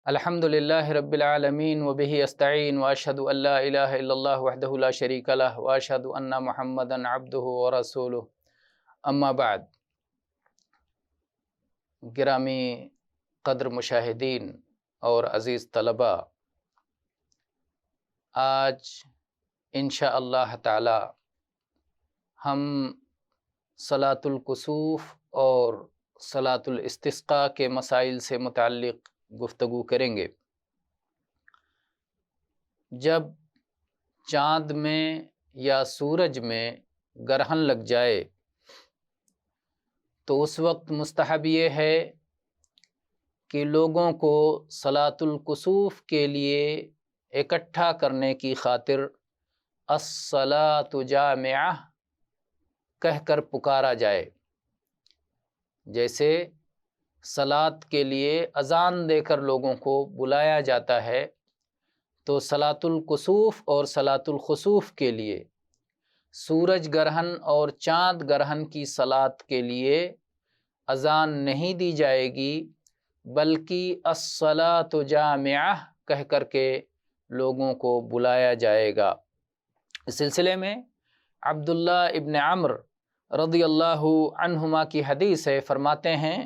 الحمدللہ رب العالمین وبہ استعین واشہد ان لا الہ الا اللہ وحدہ لا شریک لہ واشہد ان محمدا عبدہ ورسولہ اما بعد۔ گرامی قدر مشاہدین اور عزیز طلباء، آج انشاءاللہ تعالی ہم صلاۃ الکسوف اور صلاۃ الاستسقاء کے مسائل سے متعلق گفتگو کریں گے۔ جب چاند میں یا سورج میں گرہن لگ جائے تو اس وقت مستحب یہ ہے کہ لوگوں کو صلاۃ الکسوف کے لیے اکٹھا کرنے کی خاطر الصلاۃ جامعہ کہہ کر پکارا جائے۔ جیسے صلاۃ کے لیے اذان دے کر لوگوں کو بلایا جاتا ہے، تو صلاۃ الکسوف اور صلاۃ الخسوف کے لیے سورج گرہن اور چاند گرہن کی صلاۃ کے لیے اذان نہیں دی جائے گی، بلکہ الصلاۃ جامعہ کہہ کر کے لوگوں کو بلایا جائے گا۔ اس سلسلے میں عبداللہ ابن عمرو رضی اللہ عنہما کی حدیث ہے، فرماتے ہیں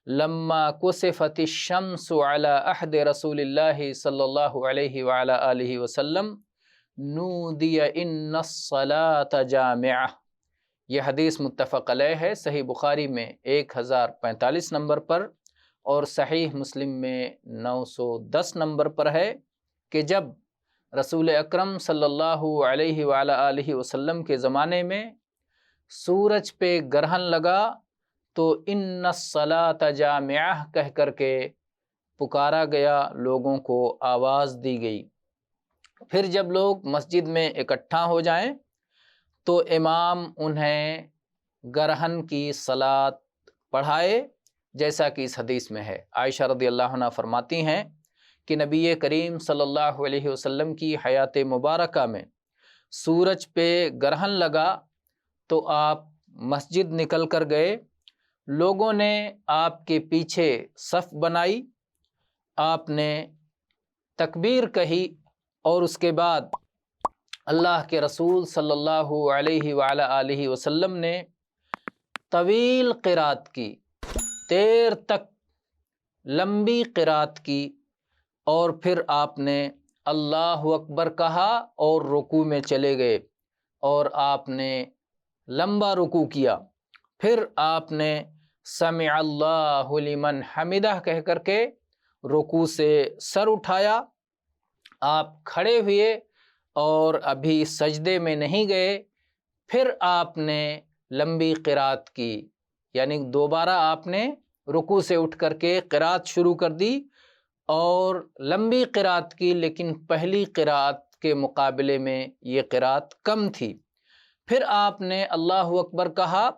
لما کسفت الشمس علی عہد رسول اللہ صلی اللہ علیہ وعلی آلہ وسلم نودی ان الصلاۃ جامعہ۔ یہ حدیث متفق علیہ ہے، صحیح بخاری میں 1045 نمبر پر اور صحیح مسلم میں 910 نمبر پر ہے کہ جب رسول اکرم صلی اللہ علیہ وعلی آلہ وسلم کے زمانے میں سورج پہ گرہن لگا تو ان الصلاۃ جامعہ کہہ کر کے پکارا گیا، لوگوں کو آواز دی گئی۔ پھر جب لوگ مسجد میں اکٹھا ہو جائیں تو امام انہیں گرہن کی صلاۃ پڑھائے، جیسا کہ اس حدیث میں ہے۔ عائشہ رضی اللہ عنہ فرماتی ہیں کہ نبی کریم صلی اللہ علیہ وسلم کی حیات مبارکہ میں سورج پہ گرہن لگا تو آپ مسجد نکل کر گئے، لوگوں نے آپ کے پیچھے صف بنائی، آپ نے تکبیر کہی اور اس کے بعد اللہ کے رسول صلی اللہ علیہ وعلی آلہ وسلم نے طویل قرات کی، دیر تک لمبی قرات کی، اور پھر آپ نے اللہ اکبر کہا اور رکوع میں چلے گئے اور آپ نے لمبا رکوع کیا۔ پھر آپ نے سمع اللہ لمن حمدہ کہہ کر کے رکوع سے سر اٹھایا، آپ کھڑے ہوئے اور ابھی سجدے میں نہیں گئے، پھر آپ نے لمبی قرات کی، یعنی دوبارہ آپ نے رکوع سے اٹھ کر کے قرات شروع کر دی اور لمبی قرات کی، لیکن پہلی قرات کے مقابلے میں یہ قرات کم تھی۔ پھر آپ نے اللہ اکبر کہا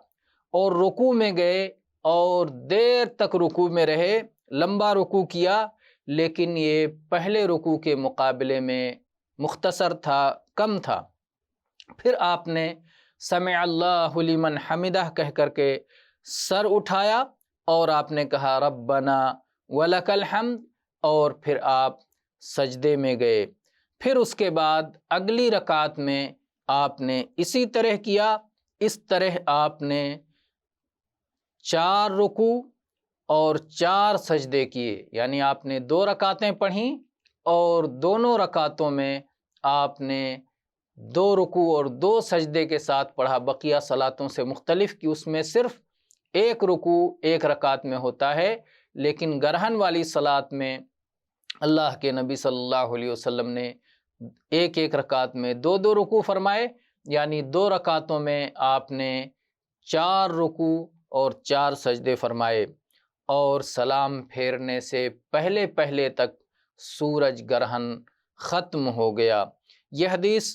اور رکوع میں گئے اور دیر تک رکوع میں رہے، لمبا رکوع کیا، لیکن یہ پہلے رکوع کے مقابلے میں مختصر تھا، کم تھا۔ پھر آپ نے سمع اللہ لمن حمدہ کہہ کر کے سر اٹھایا اور آپ نے کہا ربنا ولک الحمد، اور پھر آپ سجدے میں گئے۔ پھر اس کے بعد اگلی رکعت میں آپ نے اسی طرح کیا۔ اس طرح آپ نے 4 رکوع اور 4 سجدے کیے، یعنی آپ نے 2 رکعتیں پڑھیں اور دونوں رکعتوں میں آپ نے 2 رکوع اور 2 سجدے کے ساتھ پڑھا۔ بقیہ صلاتوں سے مختلف کہ اس میں صرف 1 رکوع 1 رکعت میں ہوتا ہے، لیکن گرہن والی صلات میں اللہ کے نبی صلی اللہ علیہ وسلم نے 1 رکعت میں 2 رکوع فرمائے، یعنی 2 رکعتوں میں آپ نے 4 رکوع اور 4 سجدے فرمائے، اور سلام پھیرنے سے پہلے پہلے تک سورج گرہن ختم ہو گیا۔ یہ حدیث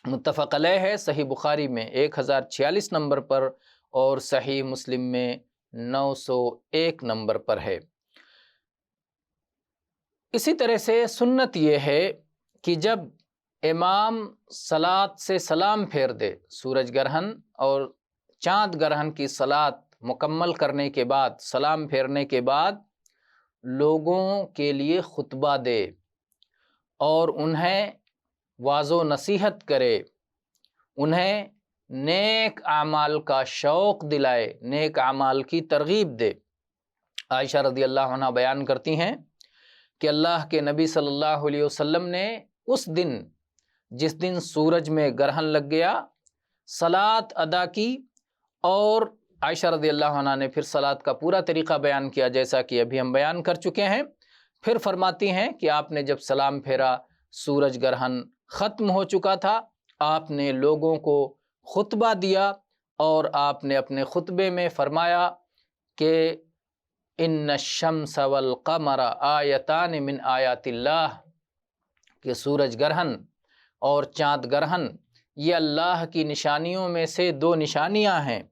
متفق علیہ ہے، صحیح بخاری میں 1046 نمبر پر اور صحیح مسلم میں 901 نمبر پر ہے۔ اسی طرح سے سنت یہ ہے کہ جب امام صلاۃ سے سلام پھیر دے، سورج گرہن اور چاند گرہن کی صلاۃ مکمل کرنے کے بعد، سلام پھیرنے کے بعد لوگوں کے لیے خطبہ دے اور انہیں واعظ و نصیحت کرے، انہیں نیک اعمال کا شوق دلائے، نیک اعمال کی ترغیب دے۔ عائشہ رضی اللہ عنہ بیان کرتی ہیں کہ اللہ کے نبی صلی اللہ علیہ وسلم نے اس دن، جس دن سورج میں گرہن لگ گیا، صلاۃ ادا کی، اور عائشہ رضی اللہ عنہ نے پھر صلاۃ کا پورا طریقہ بیان کیا جیسا کہ ابھی ہم بیان کر چکے ہیں۔ پھر فرماتی ہیں کہ آپ نے جب سلام پھیرا، سورج گرہن ختم ہو چکا تھا، آپ نے لوگوں کو خطبہ دیا اور آپ نے اپنے خطبے میں فرمایا کہ ان الشمس والقمر آیتان من آیات اللہ، کہ سورج گرہن اور چاند گرہن یہ اللہ کی نشانیوں میں سے دو نشانیاں ہیں۔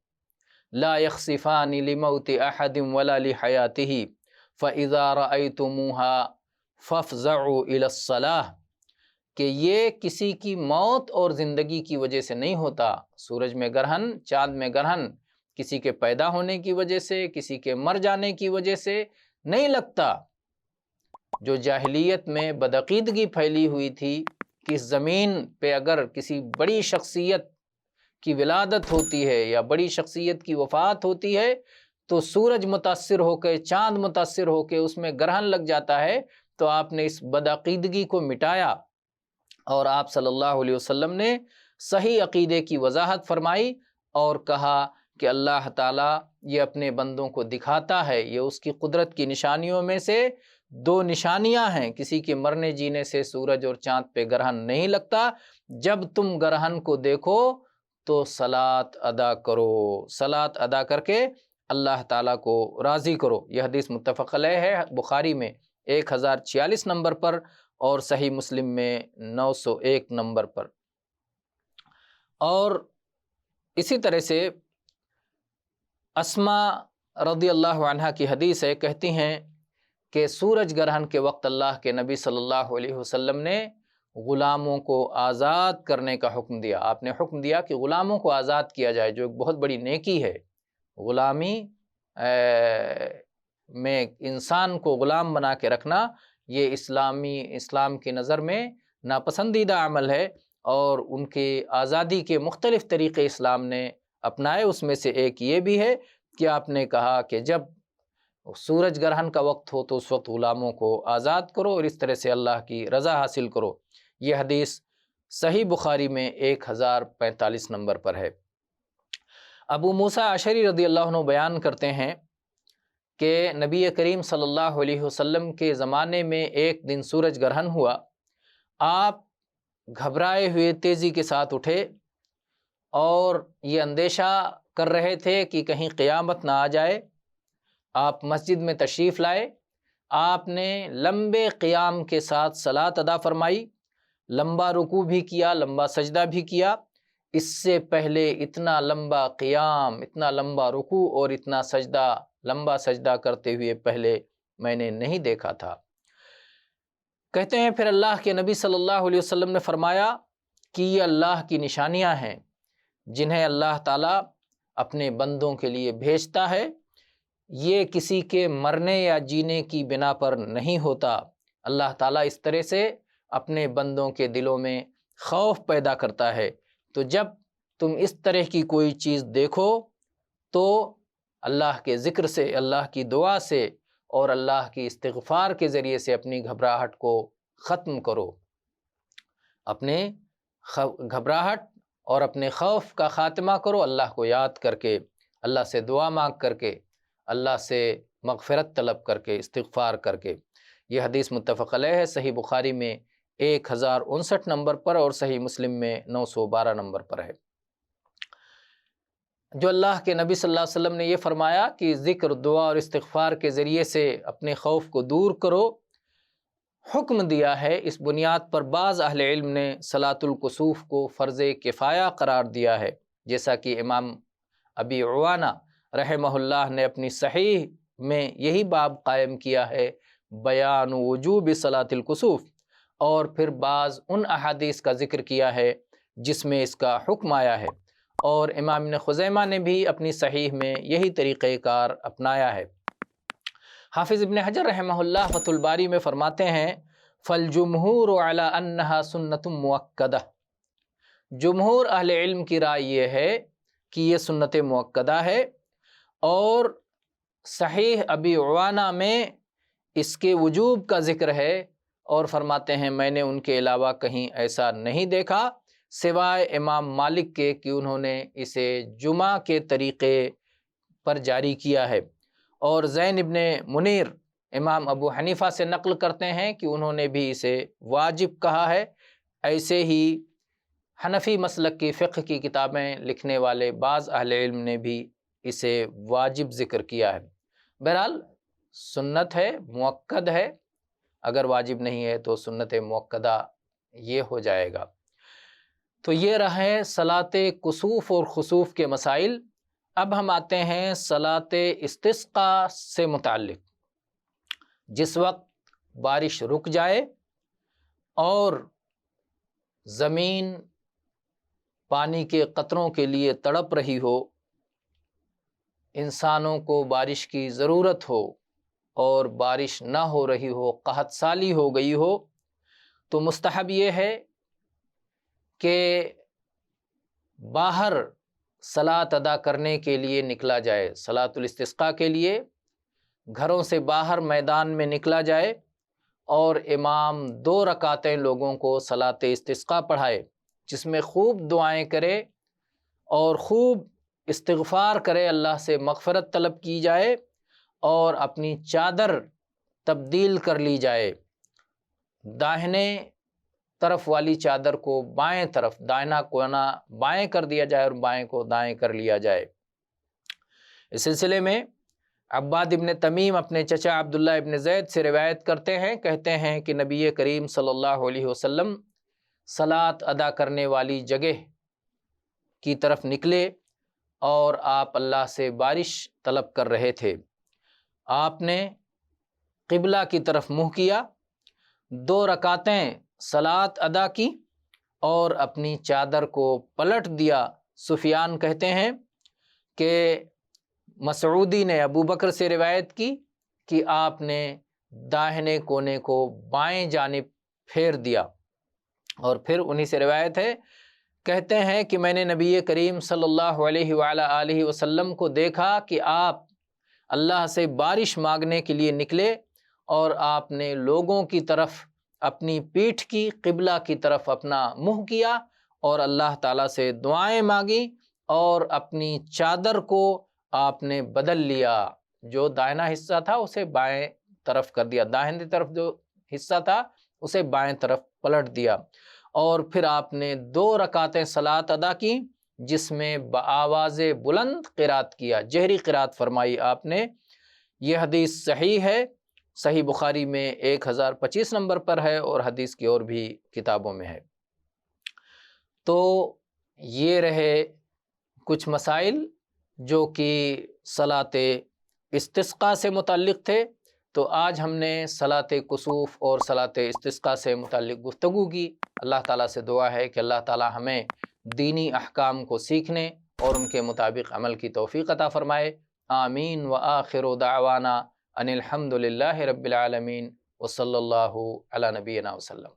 لا یخسفان لموت احد ولا لحیاتہ فاذا رأیتموها فافزعوا الی الصلاۃ، کہ یہ کسی کی موت اور زندگی کی وجہ سے نہیں ہوتا۔ سورج میں گرہن، چاند میں گرہن کسی کے پیدا ہونے کی وجہ سے، کسی کے مر جانے کی وجہ سے نہیں لگتا۔ جو جاہلیت میں بدعقیدگی پھیلی ہوئی تھی کہ اس زمین پہ اگر کسی بڑی شخصیت کی ولادت ہوتی ہے یا بڑی شخصیت کی وفات ہوتی ہے تو سورج متاثر ہو کے، چاند متاثر ہو کے اس میں گرہن لگ جاتا ہے، تو آپ نے اس بدعقیدگی کو مٹایا اور آپ صلی اللہ علیہ وسلم نے صحیح عقیدے کی وضاحت فرمائی اور کہا کہ اللہ تعالیٰ یہ اپنے بندوں کو دکھاتا ہے، یہ اس کی قدرت کی نشانیوں میں سے دو نشانیاں ہیں۔ کسی کے مرنے جینے سے سورج اور چاند پہ گرہن نہیں لگتا۔ جب تم گرہن کو دیکھو تو صلاۃ ادا کرو، صلاۃ ادا کر کے اللہ تعالیٰ کو راضی کرو۔ یہ حدیث متفق علیہ ہے، بخاری میں 1046 نمبر پر اور صحیح مسلم میں 901 نمبر پر۔ اور اسی طرح سے اسما رضی اللہ عنہا کی حدیث ہے، کہتی ہیں کہ سورج گرہن کے وقت اللہ کے نبی صلی اللہ علیہ وسلم نے غلاموں کو آزاد کرنے کا حکم دیا۔ آپ نے حکم دیا کہ غلاموں کو آزاد کیا جائے، جو ایک بہت بڑی نیکی ہے۔ غلامی میں انسان کو غلام بنا کے رکھنا یہ اسلام کی نظر میں ناپسندیدہ عمل ہے، اور ان کی آزادی کے مختلف طریقے اسلام نے اپنائے۔ اس میں سے ایک یہ بھی ہے کہ آپ نے کہا کہ جب سورج گرہن کا وقت ہو تو اس وقت غلاموں کو آزاد کرو اور اس طرح سے اللہ کی رضا حاصل کرو۔ یہ حدیث صحیح بخاری میں 1045 نمبر پر ہے۔ ابو موسیٰ اشعری رضی اللہ عنہ بیان کرتے ہیں کہ نبی کریم صلی اللہ علیہ وسلم کے زمانے میں ایک دن سورج گرہن ہوا، آپ گھبرائے ہوئے تیزی کے ساتھ اٹھے اور یہ اندیشہ کر رہے تھے کہ کہیں قیامت نہ آ جائے۔ آپ مسجد میں تشریف لائے، آپ نے لمبے قیام کے ساتھ صلاۃ ادا فرمائی، لمبا رکوع بھی کیا، لمبا سجدہ بھی کیا۔ اس سے پہلے اتنا لمبا قیام، اتنا لمبا رکوع اور اتنا لمبا سجدہ کرتے ہوئے پہلے میں نے نہیں دیکھا تھا۔ کہتے ہیں پھر اللہ کے نبی صلی اللہ علیہ وسلم نے فرمایا کہ یہ اللہ کی نشانیاں ہیں جنہیں اللہ تعالیٰ اپنے بندوں کے لیے بھیجتا ہے، یہ کسی کے مرنے یا جینے کی بنا پر نہیں ہوتا۔ اللہ تعالیٰ اس طرح سے اپنے بندوں کے دلوں میں خوف پیدا کرتا ہے۔ تو جب تم اس طرح کی کوئی چیز دیکھو تو اللہ کے ذکر سے، اللہ کی دعا سے اور اللہ کی استغفار کے ذریعے سے اپنی گھبراہٹ کو ختم کرو۔ اپنے گھبراہٹ اور اپنے خوف کا خاتمہ کرو، اللہ کو یاد کر کے، اللہ سے دعا مانگ کر کے، اللہ سے مغفرت طلب کر کے، استغفار کر کے۔ یہ حدیث متفق علیہ ہے، صحیح بخاری میں 1059 نمبر پر اور صحیح مسلم میں 912 نمبر پر ہے۔ جو اللہ کے نبی صلی اللہ علیہ وسلم نے یہ فرمایا کہ ذکر، دعا اور استغفار کے ذریعے سے اپنے خوف کو دور کرو، حکم دیا ہے، اس بنیاد پر بعض اہل علم نے صلاۃ الکسوف کو فرض کفایہ قرار دیا ہے، جیسا کہ امام ابی عوانہ رحمہ اللہ نے اپنی صحیح میں یہی باب قائم کیا ہے، بیان وجوب صلاۃ الکسوف، اور پھر بعض ان احادیث کا ذکر کیا ہے جس میں اس کا حکم آیا ہے، اور امام ابن خزیمہ نے بھی اپنی صحیح میں یہی طریقہ کار اپنایا ہے۔ حافظ ابن حجر رحمہ اللہ فتح الباری میں فرماتے ہیں فالجمہور علی انہا سنت مؤکدہ، جمہور اہل علم کی رائے یہ ہے کہ یہ سنت مؤکدہ ہے، اور صحیح ابی عوانہ میں اس کے وجوب کا ذکر ہے، اور فرماتے ہیں میں نے ان کے علاوہ کہیں ایسا نہیں دیکھا سوائے امام مالک کے کہ انہوں نے اسے جمعہ کے طریقے پر جاری کیا ہے، اور زین ابن منیر امام ابو حنیفہ سے نقل کرتے ہیں کہ انہوں نے بھی اسے واجب کہا ہے۔ ایسے ہی حنفی مسلک کی فقہ کی کتابیں لکھنے والے بعض اہل علم نے بھی اسے واجب ذکر کیا ہے۔ بہرحال سنت ہے، مؤکد ہے، اگر واجب نہیں ہے تو سنت مؤکدہ یہ ہو جائے گا۔ تو یہ رہے صلاۃ کسوف اور خسوف کے مسائل۔ اب ہم آتے ہیں صلاۃ استسقاء سے متعلق۔ جس وقت بارش رک جائے اور زمین پانی کے قطروں کے لیے تڑپ رہی ہو، انسانوں کو بارش کی ضرورت ہو اور بارش نہ ہو رہی ہو، قحط سالی ہو گئی ہو، تو مستحب یہ ہے کہ باہر صلاۃ ادا کرنے کے لیے نکلا جائے، صلاۃ الاستسقاء کے لیے گھروں سے باہر میدان میں نکلا جائے، اور امام 2 رکعتیں لوگوں کو صلاۃ استسقاء پڑھائے، جس میں خوب دعائیں کرے اور خوب استغفار کرے، اللہ سے مغفرت طلب کی جائے، اور اپنی چادر تبدیل کر لی جائے، داہنے طرف والی چادر کو بائیں طرف، دائنا کونا بائیں کر دیا جائے اور بائیں کو دائیں کر لیا جائے۔ اس سلسلے میں عباد ابن تمیم اپنے چچا عبداللہ ابن زید سے روایت کرتے ہیں، کہتے ہیں کہ نبی کریم صلی اللہ علیہ وسلم صلاۃ ادا کرنے والی جگہ کی طرف نکلے اور آپ اللہ سے بارش طلب کر رہے تھے۔ آپ نے قبلہ کی طرف منہ کیا، 2 رکعتیں صلاۃ ادا کی اور اپنی چادر کو پلٹ دیا۔ سفیان کہتے ہیں کہ مسعودی نے ابو بکر سے روایت کی کہ آپ نے داہنے کونے کو بائیں جانب پھیر دیا، اور پھر انہی سے روایت ہے، کہتے ہیں کہ میں نے نبی کریم صلی اللہ علیہ وآلہ آلہ وسلم کو دیکھا کہ آپ اللہ سے بارش مانگنے کے لیے نکلے، اور آپ نے لوگوں کی طرف اپنی پیٹھ کی، قبلہ کی طرف اپنا منہ کیا اور اللہ تعالیٰ سے دعائیں مانگی، اور اپنی چادر کو آپ نے بدل لیا، جو دائنا حصہ تھا اسے بائیں طرف کر دیا، داہنی طرف جو حصہ تھا اسے بائیں طرف پلٹ دیا، اور پھر آپ نے 2 رکعتیں صلاۃ ادا کی، جس میں بآواز بلند قرات کیا، جہری قرات فرمائی آپ نے۔ یہ حدیث صحیح ہے، صحیح بخاری میں 1025 نمبر پر ہے، اور حدیث کی اور بھی کتابوں میں ہے۔ تو یہ رہے کچھ مسائل جو کہ صلاۃ استسقاء سے متعلق تھے۔ تو آج ہم نے صلاۃ کسوف اور صلاۃ استسقاء سے متعلق گفتگو کی۔ اللہ تعالیٰ سے دعا ہے کہ اللہ تعالیٰ ہمیں دینی احکام کو سیکھنے اور ان کے مطابق عمل کی توفیق عطا فرمائے۔ آمین۔ وآخر دعوانا ان الحمد للہ رب العالمین، وصلی اللہ علی نبینا وسلم۔